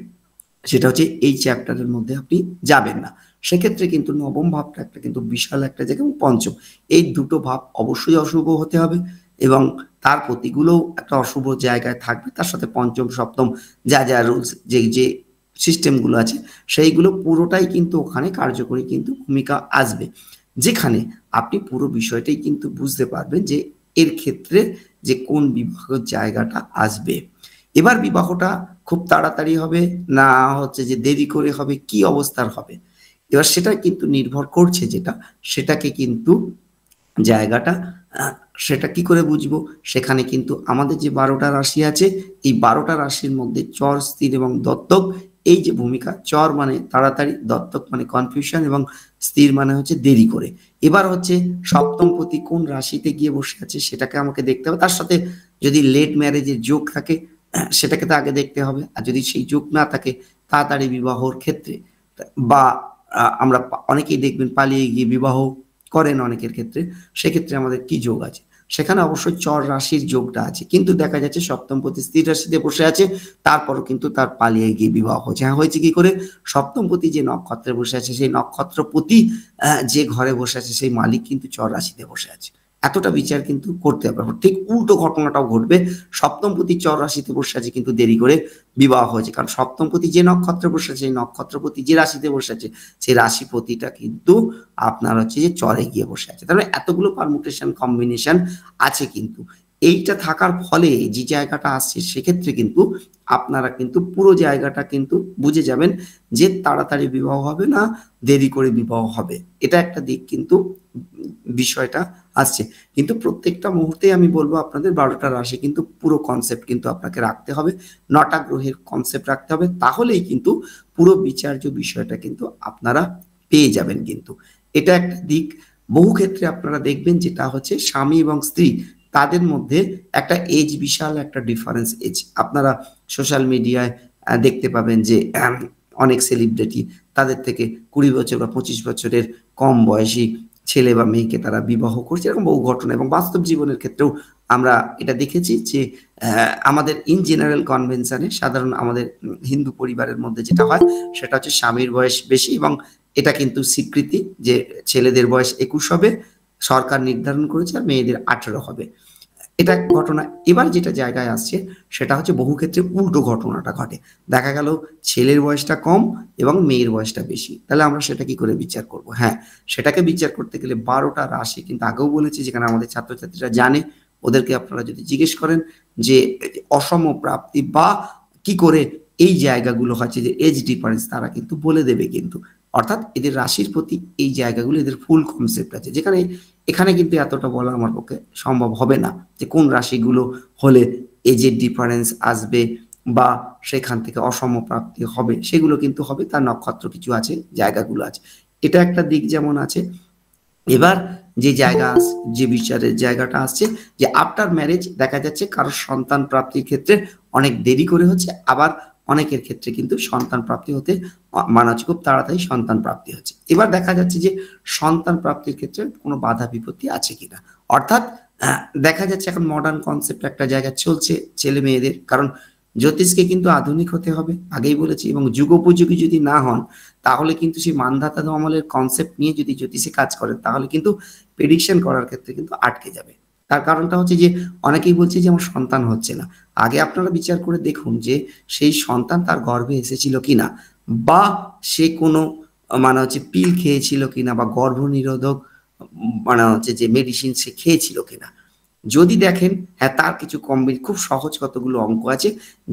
A: সেটা হচ্ছে এই চ্যাপ্টারের মধ্যে আপনি যাবেন না। সেক্ষেত্রে কিন্তু নবম ভাবটা একটা কিন্তু বিশাল একটা জায়গা, এবং পঞ্চম, এই দুটো ভাব অবশ্যই অশুভ হতে হবে এবং তার প্রতিগুলোও একটা অশুভ জায়গায় থাকবে। তার সাথে পঞ্চম সপ্তম যা যা রুলস, যে যে সিস্টেমগুলো আছে, সেইগুলো পুরোটাই কিন্তু ওখানে কার্যকরী কিন্তু ভূমিকা আসবে, যেখানে আপনি পুরো বিষয়টাই কিন্তু বুঝতে পারবেন যে এর ক্ষেত্রে যে কোন বিভাগের জায়গাটা আসবে। এবার বিবাহটা খুব তাড়াতাড়ি হবে না হচ্ছে যে দেরি করে হবে, কি অবস্থার হবে, এবার সেটা কিন্তু নির্ভর করছে যেটা, সেটাকে কিন্তু জায়গাটা সেটা কি করে বুঝবো, সেখানে কিন্তু আমাদের যে 12টা রাশি আছে, এই 12টা রাশির মধ্যে চর, স্থির এবং দত্তক, এই যে ভূমিকা, চর মানে তাড়াতাড়ি, দত্তক মানে কনফিউশন এবং স্থির মানে হচ্ছে দেরি করে। এবার হচ্ছে সপ্তমপতি কোন রাশিতে গিয়ে বসে আছে সেটাকে আমাকে দেখতে হবে, তার সাথে যদি লেট ম্যারেজের যোগ থাকে সেটাকে তো আগে দেখতে হবে, আর যদি সেই যোগ না থাকে তাড়াতাড়ি বিবাহর ক্ষেত্রে বা আমরা অনেকেই দেখবেন পালিয়ে গিয়ে বিবাহ করেন অনেকের ক্ষেত্রে, সেক্ষেত্রে আমাদের কি যোগ আছে, সেখানে অবশ্যই চর রাশির যোগটা আছে, কিন্তু দেখা যাচ্ছে সপ্তমপতি স্থির রাশিতে বসে আছে, তারপরও কিন্তু তার পালিয়ে গিয়ে বিবাহ হচ্ছে। হ্যাঁ, হয়েছে কি করে, সপ্তমপতি যে নক্ষত্রে বসে আছে সেই নক্ষত্রপতি যে ঘরে বসে আছে সেই মালিক কিন্তু চর রাশিতে বসে আছে। এতটা বিচার কিন্তু করতে হবে। ঠিক উল্টো ঘটনাটাও ঘটবে, সপ্তমপতি চর রাশিতে বসে আছে কিন্তু দেরি করে বিবাহ হয়েছে, কারণ সপ্তমপতি যে নক্ষত্রে বসে আছে, সেই নক্ষত্রপতি যে রাশিতে বসে আছে, সেই রাশিপতিটা কিন্তু আপনার হচ্ছে যে চরে গিয়ে বসে আছে। তার মানে এতগুলো পারমুটেশন কম্বিনেশন আছে, কিন্তু এইটা থাকার ফলে যে জায়গাটা আসছে সেক্ষেত্রে কিন্তু আপনারা কিন্তু পুরো জায়গাটা কিন্তু বুঝে যাবেন যে তাড়াতাড়ি বিবাহ হবে না দেরি করে বিবাহ হবে, এটা একটা দিক কিন্তু বিষয়টা আসছে। কিন্তু প্রত্যেকটা মুহূর্তে আমি বলবো আপনাদের 12টা রাশি কিন্তু পুরো কনসেপ্ট কিন্তু আপনাকে রাখতে হবে, 9টা গ্রহের কনসেপ্ট রাখতে হবে, তাহলেই কিন্তু পুরো বিচার্য বিষয়টা কিন্তু আপনারা পেয়ে যাবেন কিন্তু। এটা একটা দিক। বহু ক্ষেত্রে আপনারা দেখবেন যেটা হচ্ছে স্বামী এবং স্ত্রী তাদের মধ্যে একটা এজ, বিশাল একটা ডিফারেন্স এজ। আপনারা সোশ্যাল মিডিয়ায় দেখতে পাবেন যে অনেক সেলিব্রিটি তাদের থেকে ২০ বছর বা ২৫ বছরের কম বয়সী ছেলে বা মেয়েকে তারা বিবাহ করছে, এরকম বহু ঘটনা। এবং বাস্তব জীবনের ক্ষেত্রেও আমরা এটা দেখেছি যে আমাদের ইন জেনারেল কনভেনশনে সাধারণ আমাদের হিন্দু পরিবারের মধ্যে যেটা হয় সেটা হচ্ছে স্বামীর বয়স বেশি, এবং এটা কিন্তু স্বীকৃতি যে ছেলেদের বয়স ২১ হবে, সরকার নির্ধারণ করেছে, আর মেয়েদের ১৮ হবে। এটা ঘটনা। এবার যেটা জায়গায় আসছে সেটা হচ্ছে বহু ক্ষেত্রে উল্টো ঘটনাটা ঘটে। দেখা গেল ছেলের বয়সটা কম এবং মেয়ের বয়সটা বেশি। তাহলে আমরা সেটা কি করে বিচার করব? হ্যাঁ, সেটাকে বিচার করতে গেলে ১২টা রাশি কিন্তু আগেও বলেছি, যেখানে আমাদের ছাত্রছাত্রীরা জানে, ওদেরকে আপনারা যদি জিজ্ঞেস করেন যে অসম প্রাপ্তি বা কি করে এই জায়গাগুলো হচ্ছে যে এজ ডিফারেন্স, তারা কিন্তু বলে দেবে কিন্তু। অর্থাৎ এদের রাশির প্রতি এই জায়গাগুলো এদের ফুল কনসেপ্ট আছে, যেখানে এখানে কিন্তু এতটা বলা আমার পক্ষে সম্ভব হবে না যে কোন রাশিগুলো হলে এজের ডিফারেন্স আসবে বা সেখান থেকে অসম প্রাপ্তি হবে। সেগুলো কিন্তু হবে, তার নক্ষত্র কিছু আছে, জায়গাগুলো আছে। এটা একটা দিক যেমন আছে। এবার যে জায়গা যে বিচারের জায়গাটা আসছে যে আফটার ম্যারেজ দেখা যাচ্ছে কারোর সন্তান প্রাপ্তির ক্ষেত্রে অনেক দেরি করে হচ্ছে, আবার অনেকের ক্ষেত্রে কিন্তু সন্তান প্রাপ্তি হতে মানে হচ্ছে খুব তাড়াতাড়ি সন্তান প্রাপ্তি হচ্ছে। এবার দেখা যাচ্ছে যে সন্তান প্রাপ্তির ক্ষেত্রে কোনো বাধা বিপত্তি আছে কিনা। অর্থাৎ দেখা যাচ্ছে এখন মডার্ন কনসেপ্ট একটা জায়গা চলছে ছেলে মেয়েদের, কারণ জ্যোতিষকে কিন্তু আধুনিক হতে হবে, আগেই বলেছি, এবং যুগোপযোগী যদি না হন তাহলে কিন্তু সেই মানধাতা আমলের কনসেপ্ট নিয়ে যদি জ্যোতিষে কাজ করেন তাহলে কিন্তু প্রেডিকশন করার ক্ষেত্রে কিন্তু আটকে যাবে। তার কারণটা হচ্ছে যে অনেকেই বলছে যে আমার সন্তান হচ্ছে না। আগে আপনারা বিচার করে দেখুন যে সেই সন্তান তার গর্ভে এসেছিল কিনা, বা সে কোনো মানে হচ্ছে পিল খেয়েছিল কিনা, বা গর্ভনিরোধক মানে হচ্ছে যে মেডিসিন সে খেয়েছিল কিনা। যদি দেখেন হ্যাঁ তার কিছু খুব সহজ কতগুলো অঙ্ক আছে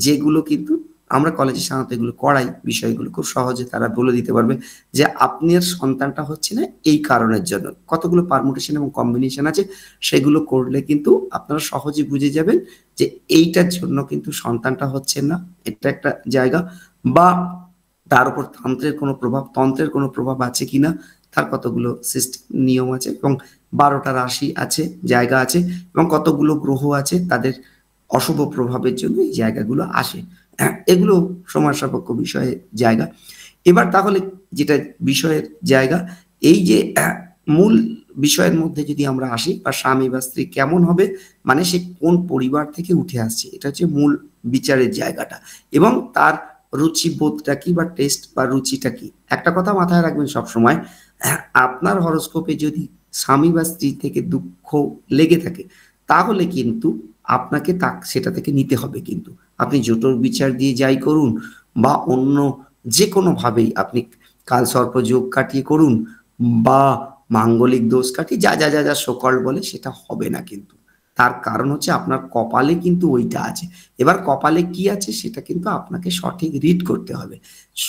A: যেগুলো কিন্তু আমরা কলেজে সাধারণত এগুলো করাই, বিষয়গুলো খুব সহজে তারা বলে দিতে পারবে যে আপনার সন্তানটা হচ্ছে না এই কারণের জন্য। কতগুলো পারমুটেশন এবং কম্বিনেশন আছে, সেগুলো করলে কিন্তু আপনারা সহজে বুঝে যাবেন যে এইটার জন্য কিন্তু সন্তানটা হচ্ছে না, এটা একটা জায়গা। বা তার উপর তন্ত্রের কোনো প্রভাব আছে কিনা, তার কতগুলো সিস্টেম নিয়ম আছে, এবং ১২টা রাশি আছে, জায়গা আছে, এবং কতগুলো গ্রহ আছে তাদের অশুভ প্রভাবের জন্য এই জায়গাগুলো আসে। এগুলো সময় সাপেক্ষ বিষয়ের জায়গা। এবার তাহলে যেটা বিষয়ের জায়গা, এই যে মূল বিষয়ের মধ্যে যদি আমরা আসি, বা স্বামী বা স্ত্রী কেমন হবে, মানে সে কোন পরিবার থেকে উঠে আসছে, এটা হচ্ছে মূল বিচারের জায়গাটা। এবং তার রুচিবোধটা কি, বা টেস্ট বা রুচিটা কি। একটা কথা মাথায় রাখবেন সবসময়, আপনার হরোস্কোপে যদি স্বামী বা স্ত্রী থেকে দুঃখ লেগে থাকে তাহলে কিন্তু আপনাকে সেটা থেকে নিতে হবে কিন্তু। আপনি জোটক বিচার দিয়ে যাই করুন বা অন্য যে কোনোভাবেই আপনি কালসর্প যোগ কাটিয়ে করুন বা মাঙ্গলিক দোষ কাটিয়ে যা যা যা যা সকল বলে, সেটা হবে না কিন্তু। তার কারণ হচ্ছে আপনার কপালে কিন্তু ওইটা আছে। এবার কপালে কি আছে সেটা কিন্তু আপনাকে সঠিক রিড করতে হবে।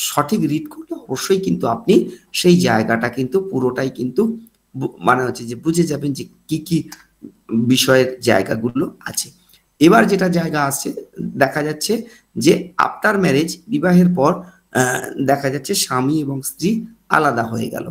A: সঠিক রিড করলে অবশ্যই কিন্তু আপনি সেই জায়গাটা কিন্তু পুরোটাই কিন্তু মানে হচ্ছে যে বুঝে যাবেন যে কি কি বিষয়ের জায়গাগুলো আছে। এবার যেটা জায়গা আছে, দেখা যাচ্ছে যে আফটার ম্যারেজ, বিবাহের পর দেখা যাচ্ছে স্বামী এবং স্ত্রী আলাদা হয়ে গেল।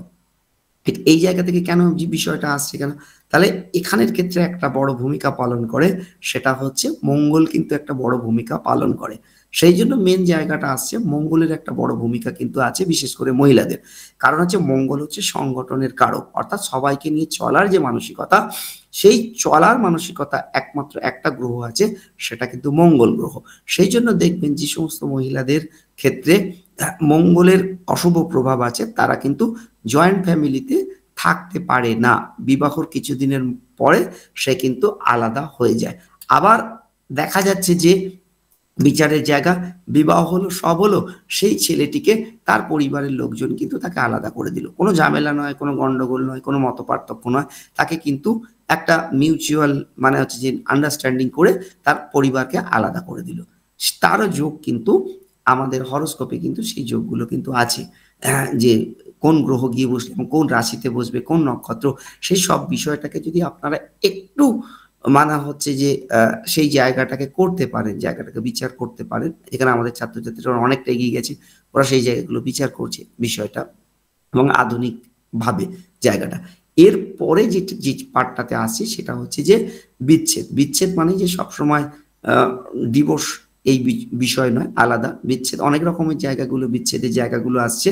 A: এই জায়গা থেকে কেন যে বিষয়টা আসছে কেন, তাহলে এখানের ক্ষেত্রে একটা বড় ভূমিকা পালন করে, সেটা হচ্ছে মঙ্গল কিন্তু একটা বড় ভূমিকা পালন করে। সেই জন্য মেন জায়গাটা আসছে, মঙ্গলের একটা বড় ভূমিকা কিন্তু আছে, বিশেষ করে মহিলাদের। কারণ হচ্ছে মঙ্গল হচ্ছে সংগঠনের কারক, অর্থাৎ সবাইকে নিয়ে চলার যে মানসিকতা, সেই চলার মানসিকতা একমাত্র একটা গ্রহ আছে, সেটা কিন্তু মঙ্গল গ্রহ। সেই জন্য দেখবেন যে সমস্ত মহিলাদের ক্ষেত্রে মঙ্গলের অশুভ প্রভাব আছে, তারা কিন্তু জয়েন্ট ফ্যামিলিতে থাকতে পারে না। বিবাহর কিছুদিনের পরে সে কিন্তু আলাদা হয়ে যায়। আবার দেখা যাচ্ছে যে বিচারের জায়গা, বিবাহ হলো, সব হলো, সেই ছেলেটিকে তার পরিবারের লোকজন কিন্তু তাকে আলাদা করে দিল। কোনো ঝামেলা নয়, কোনো গন্ডগোল নয়, কোনো মতপার্থক্য নয়, তাকে কিন্তু একটা মিউচুয়াল মানে হচ্ছে যে আন্ডারস্ট্যান্ডিং করে তার পরিবারকে আলাদা করে দিল। তারও যোগ কিন্তু আমাদের হরোস্কোপে কিন্তু সেই যোগগুলো কিন্তু আছে। যে কোন গ্রহ গিয়ে বসলে এবং কোন রাশিতে বসবে, কোন নক্ষত্র, সেই সব বিষয়টাকে যদি আপনারা একটু মানা হচ্ছে যে সেই জায়গাটাকে করতে পারেন, জায়গাটাকে বিচার করতে পারেন। এখানে আমাদের ছাত্রছাত্রীরা অনেকটা এগিয়ে গেছে, ওরা সেই জায়গাগুলো বিচার করছে বিষয়টা। এবং আধুনিক ভাবে জায়গাটা। এর পরে যে পার্টটাতে আসছে সেটা হচ্ছে যে বিচ্ছেদ। বিচ্ছেদ মানে যে সবসময় ডিভোর্স এই বিষয় নয়, আলাদা। বিচ্ছেদ অনেক রকমের জায়গাগুলো, বিচ্ছেদের জায়গাগুলো আসছে।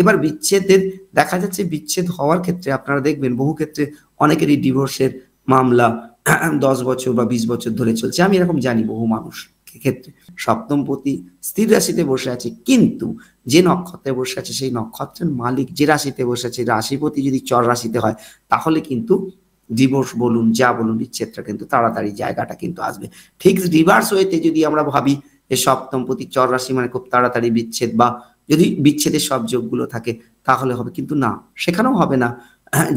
A: এবার বিচ্ছেদের দেখা যাচ্ছে বিচ্ছেদ হওয়ার ক্ষেত্রে আপনারা দেখবেন বহু ক্ষেত্রে অনেকেরই ডিভোর্সের মামলা 10 বছর বা 20 বছর ধরে চলছে। আমি এরকম জানি বহু মানুষ ক্ষেত্রে। সপ্তমপতি স্থির রাশিতে বসে আছে, কিন্তু যে নক্ষত্রে বসে আছে সেই নক্ষত্রের মালিক যে রাশিতে বসে আছে, রাশিপতি যদি চর রাশিতে হয়, তাহলে কিন্তু ডিভোর্স বলুন, যা বলুন, বিচ্ছেদটা কিন্তু তাড়াতাড়ি জায়গাটা কিন্তু আসবে। ঠিক রিভার্স ওয়েতে যদি আমরা ভাবি যে সপ্তমপতি চর রাশি মানে খুব তাড়াতাড়ি বিচ্ছেদ, বা যদি বিচ্ছেদের সব যোগগুলো থাকে তাহলে হবে, কিন্তু না, সেখানেও হবে না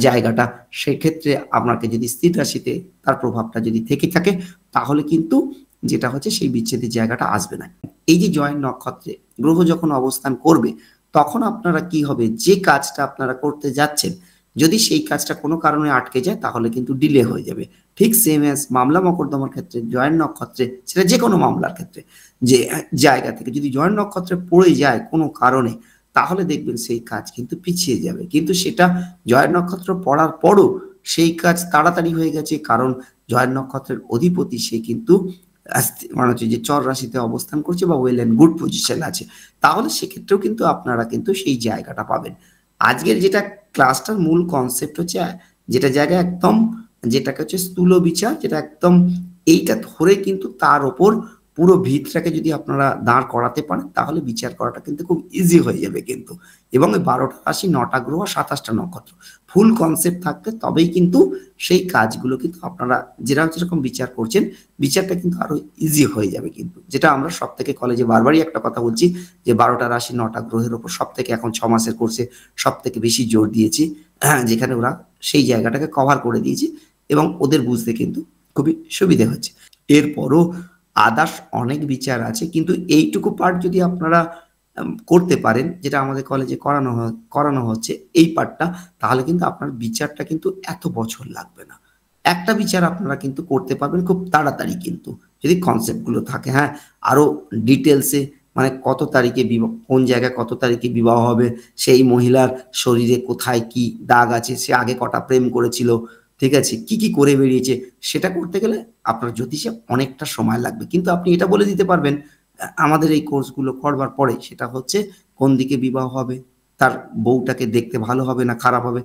A: জায়গাটা। সেক্ষেত্রে আপনাকে যদি স্থির রাশিতে তার প্রভাবটা যদি থেকে থাকে, তাহলে কিন্তু যেটা হচ্ছে সেই বিচ্ছেদের জায়গাটা আসবে না। এই যে জয়েন্ট নক্ষত্রে গ্রহ যখন অবস্থান করবে, তখন আপনারা কি হবে, যে কাজটা আপনারা করতে যাচ্ছেন, যদি সেই কাজটা কোনো কারণে আটকে যায় তাহলে কিন্তু ডিলে হয়ে যাবে। ঠিক সেম অ্যাজ মামলা মকদ্দমার ক্ষেত্রে জয়েন্ট নক্ষত্রে, সেটা যে কোনো মামলার ক্ষেত্রে, যে জায়গা থেকে যদি জয়েন্ট নক্ষত্রে পড়ে যায় কোনো কারণে, তাহলে দেখবেন সেই কাজ কিন্তু পিছিয়ে যাবে। কিন্তু সেটা জয়েন্ট নক্ষত্র পড়ার পরও সেই কাজ তাড়াতাড়ি হয়ে গেছে, কারণ জয়েন্ট নক্ষত্রের অধিপতি সে কিন্তু মানে হচ্ছে যে চর রাশিতে অবস্থান করছে বা ওয়েল এন্ড গুড পজিশন আছে, তাহলে সেক্ষেত্রেও কিন্তু আপনারা কিন্তু সেই জায়গাটা পাবেন। আজকের যেটা ক্লাসটার মূল কনসেপ্ট হচ্ছে, যেটা জায়গা একদম, যেটাকে হচ্ছে স্থূল বিচার, যেটা একদম এইটা ধরে কিন্তু তার ওপর পুরো ভিতটাকে যদি আপনারা দাঁড় করাতে পারেন, তাহলে বিচার করাটা কিন্তু খুব ইজি হয়ে যাবে কিন্তু। এবং ওই 12টা রাশি, 9টা গ্রহ, 27টা নক্ষত্র ফুল কনসেপ্ট থাকলে তবেই কিন্তু সেই কাজগুলো কিন্তু আপনারা যেরকম বিচার করছেন, বিচারটা কিন্তু আরো ইজি হয়ে যাবে কিন্তু। যেটা আমরা সব থেকে কলেজে বারবারই একটা কথা বলছি, যে 12টা রাশি 9টা গ্রহের ওপর সব থেকে এখন 6 মাসের কোর্সে সব থেকে বেশি জোর দিয়েছি, যেখানে ওরা সেই জায়গাটাকে কভার করে দিয়েছে এবং ওদের বুঝতে কিন্তু খুবই সুবিধে হচ্ছে। এরপরও আদার্স অনেক বিচার আছে, কিন্তু এইটুকু পার্ট যদি আপনারা করতে পারেন, যেটা আমাদের কলেজে করানো হচ্ছে এই পার্টটা, তাহলে কিন্তু আপনার বিচারটা কিন্তু এত বছর লাগবে না। একটা বিচার আপনারা কিন্তু করতে পারবেন খুব তাড়াতাড়ি কিন্তু, যদি কনসেপ্ট গুলো থাকে। হ্যাঁ, আরো ডিটেলসে মানে কত তারিখে বিবাহ, কোন জায়গায় কত তারিখে বিবাহ হবে, সেই মহিলার শরীরে কোথায় কি দাগ আছে, সে আগে কটা প্রেম করেছিল, ঠিক আছে, কি কি করে বেরিয়েছে, সেটা করতে গেলে আপনার জ্যোতিষে অনেকটা সময় লাগবে। কিন্তু আপনি এটা বলে দিতে পারবেন আমাদের এই কোর্সগুলো করবার পরে, সেটা হচ্ছে কোন দিকে বিবাহ হবে, তার বউটাকে দেখতে ভালো হবে না খারাপ হবে,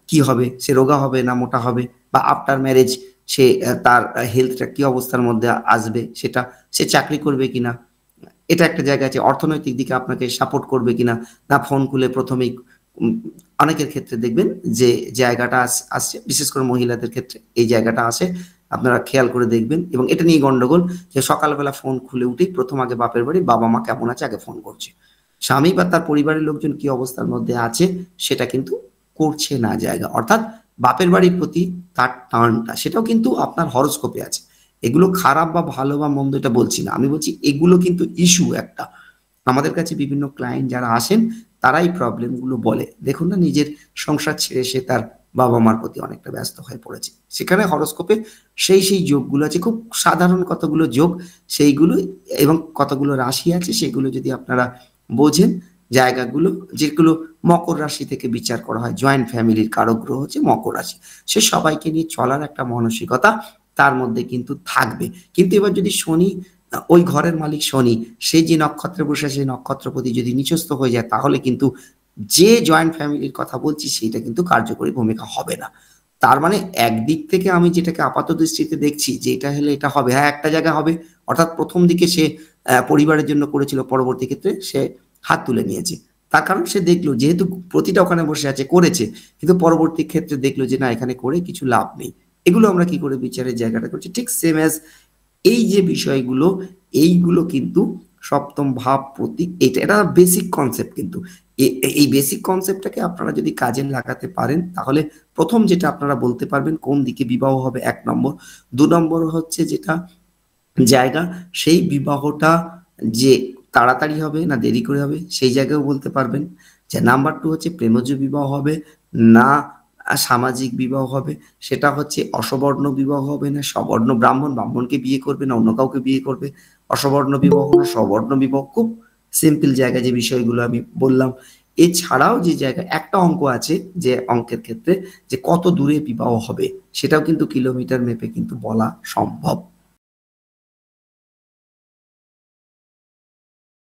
A: কি হবে, সে রোগা হবে না মোটা হবে, বা আফটার ম্যারেজ সে তার হেলথটা কি অবস্থার মধ্যে আসবে, সেটা সে চাকরি করবে কিনা, এটা একটা জায়গা আছে। অর্থনৈতিক দিকে আপনাকে সাপোর্ট করবে কিনা, না ফোন খুলে প্রথমেই অনেকের ক্ষেত্রে দেখবেন যে জায়গাটা আসছে, বিশেষ করে মহিলাদের ক্ষেত্রে এই জায়গাটা আসে, আপনারা খেয়াল করে দেখবেন। এবং এটা নিয়ে গন্ডগোল, যে সকালবেলা ফোন খুলে উঠেই প্রথম আগে বাপের বাড়ি বাবা মা কেমন আছে আগে ফোন করছে, স্বামী বা তার পরিবারের লোকজন কি অবস্থার মধ্যে আছে সেটা কিন্তু করছে না জায়গা। অর্থাৎ বাপের বাড়ির প্রতি তার টানটা, সেটাও কিন্তু আপনার হরোস্কোপে আছে। এগুলো খারাপ বা ভালো বা মন্দ এটা বলছি না, আমি বলছি এগুলো কিন্তু ইস্যু একটা। আমাদের কাছে বিভিন্ন ক্লায়েন্ট যারা আসেন, তারাই প্রবলেম গুলো বলে, দেখুন না, নিজের সংসার ছেড়ে সে তার বাবা মার প্রতি অনেকটা ব্যস্ত হয়ে পড়েছে। সেখানে হরোস্কোপে সেই যোগগুলো আছে, খুব সাধারণ কতগুলো যোগ সেইগুলো, এবং কতগুলো রাশি আছে সেগুলো যদি আপনারা বোঝেন, জায়গাগুলো যেগুলো মকর রাশি থেকে বিচার করা হয়, জয়েন্ট ফ্যামিলির কারক গ্রহ হচ্ছে মকর রাশি, সে সবাইকে নিয়ে চলার একটা মানসিকতা তার মধ্যে কিন্তু থাকবে। কিন্তু এবার যদি শনি, ওই ঘরের মালিক শনি, সে যে নক্ষত্রে বসে আছে নক্ষত্রপতি যদি নিচস্থ হয়ে যায়, তাহলে কিন্তু যে জয়েন্ট ফ্যামিলির কথা বলছি সেইটা কিন্তু কার্যকরী ভূমিকা হবে না। তার মানে একদিক থেকে আমি যেটাকে আপাত দৃষ্টিতে দেখছি যে এটা হলে এটা হবে, হ্যাঁ একটা জায়গা হবে, অর্থাৎ প্রথম দিকে সে পরিবারের জন্য করেছিল, পরবর্তী ক্ষেত্রে সে হাত তুলে নিয়েছে। তার কারণ সে দেখলো যেহেতু প্রতিটা ওখানে বসে আছে করেছে, কিন্তু পরবর্তী ক্ষেত্রে দেখলো যে না, এখানে করে কিছু লাভ নেই। এগুলো আমরা কি করে বিচারের জায়গাটা করছি, ঠিক সেম অ্যাজ এই যে বিষয়গুলো, এইগুলো কিন্তু সপ্তম ভাব প্রতীক, এটা বেসিক কনসেপ্ট। কিন্তু এই বেসিক কনসেপ্টটাকে আপনারা যদি কাজে লাগাতে পারেন, তাহলে প্রথম যেটা আপনারা বলতে পারবেন কোন দিকে বিবাহ হবে, 1 নম্বর। 2 নম্বর হচ্ছে যেটা জায়গা, সেই বিবাহটা যে তাড়াতাড়ি হবে না দেরি করে হবে, সেই জায়গায়ও বলতে পারবেন। যে নাম্বার 2 হচ্ছে প্রেমজ বিবাহ হবে না সামাজিক বিবাহ হবে, সেটা হচ্ছে অসবর্ণ বিবাহ হবে না সবর্ণ, ব্রাহ্মণকে বিয়ে করবে না অন্য কাউকে বিয়ে করবে, অসবর্ণ বিবাহ না সবর্ণ বিবাহ, খুব সিম্পল জায়গা যে বিষয়গুলো আমি বললাম। এছাড়াও যে জায়গায় একটা অঙ্ক আছে, যে অঙ্কের ক্ষেত্রে যে কত দূরে বিবাহ হবে, সেটাও কিন্তু কিলোমিটার মেপে কিন্তু বলা সম্ভব।